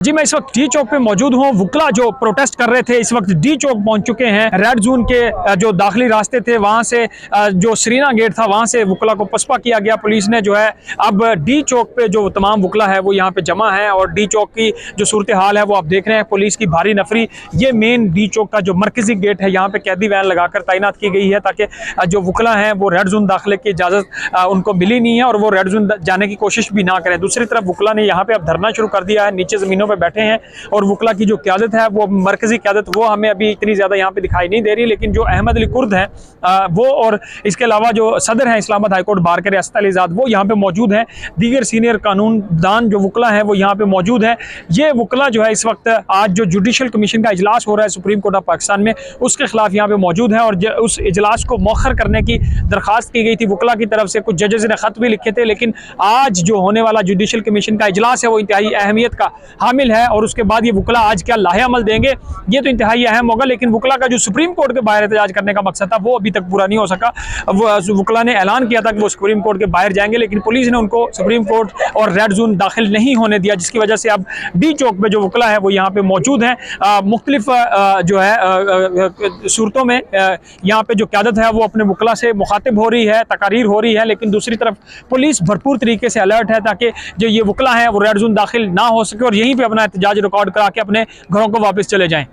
जी, मैं इस वक्त डी चौक पे मौजूद हूँ। वुकला जो प्रोटेस्ट कर रहे थे इस वक्त डी चौक पहुंच चुके हैं। रेड जोन के जो दाखिली रास्ते थे वहां से जो श्रीना गेट था वहां से वुकला को पसपा किया गया। पुलिस ने जो है अब डी चौक पे जो तमाम वुकला है वो यहाँ पे जमा है और डी चौक की जो सूरत हाल है वो आप देख रहे हैं। पुलिस की भारी नफरी, ये मेन डी चौक का जो मरकजी गेट है यहाँ पे कैदी वैन लगाकर तैनात की गई है ताकि जो वुकला हैं वो रेड जोन दाखिले की इजाज़त उनको मिली नहीं है और वो रेड जोन जाने की कोशिश भी ना करें। दूसरी तरफ वुकला ने यहाँ पे अब धरना शुरू कर दिया है, नीचे ज़मीनों पे बैठे हैं और वुकला की जो क़यादत है वो मरकजी क़यादत वो हमें अभी इतनी ज़्यादा यहाँ पे दिखाई नहीं दे रही, लेकिन जो अहमद अली कुर्द हैं वो और इसके अलावा जो सदर हैं इस्लामाबाद हाईकोर्ट बार के रियासत अली ज़ाद वो यहाँ पे मौजूद हैं। दीगर सीनियर कानूनदान जो वुकला हैं वो यहाँ पे मौजूद हैं। ये वुकला जो है इस वक्त आज जो जुडिशल कमीशन का इजलास हो रहा है सुप्रीम कोर्ट ऑफ पाकिस्तान में उसके खिलाफ यहाँ पे मौजूद है और उस इजलास को मौखर करने की दरख्वास्त की गई थी वुकला की तरफ से। कुछ जजेस ने खत भी लिखे थे, लेकिन आज जो होने वाला जुडिशल कमीशन का इजलास है वो इंतहाई अहमियत का हामिल है और उसके बाद ये वुकला आज क्या लाहे अमल देंगे ये तो इंतहाई अहम होगा। लेकिन वुकला का जो सुप्रीम कोर्ट के बाहर एहतजाज करने का मकसद था वो अभी तक पूरा नहीं हो सका। वुकला ने ऐलान किया था कि वो सुप्रीम कोर्ट के बाहर जाएंगे, लेकिन पुलिस ने उनको सुप्रीम कोर्ट और रेड जोन दाखिल नहीं होने दिया, जिसकी वजह से अब डी चौक पे जो वुकला है वो यहाँ पे मौजूद हैं। मुख्तलिफ जो है सूरतों में यहाँ पे जो क़यादत है वो अपने वुकला से मुखातिब हो रही है, तकारीर हो रही है, लेकिन दूसरी तरफ पुलिस भरपूर तरीके से अलर्ट है ताकि जो ये वुकला है वो रेड जोन दाखिल ना हो सके और यहीं पर अपना एहतजाज रिकॉर्ड करा के अपने घरों को वापस चले जाएं।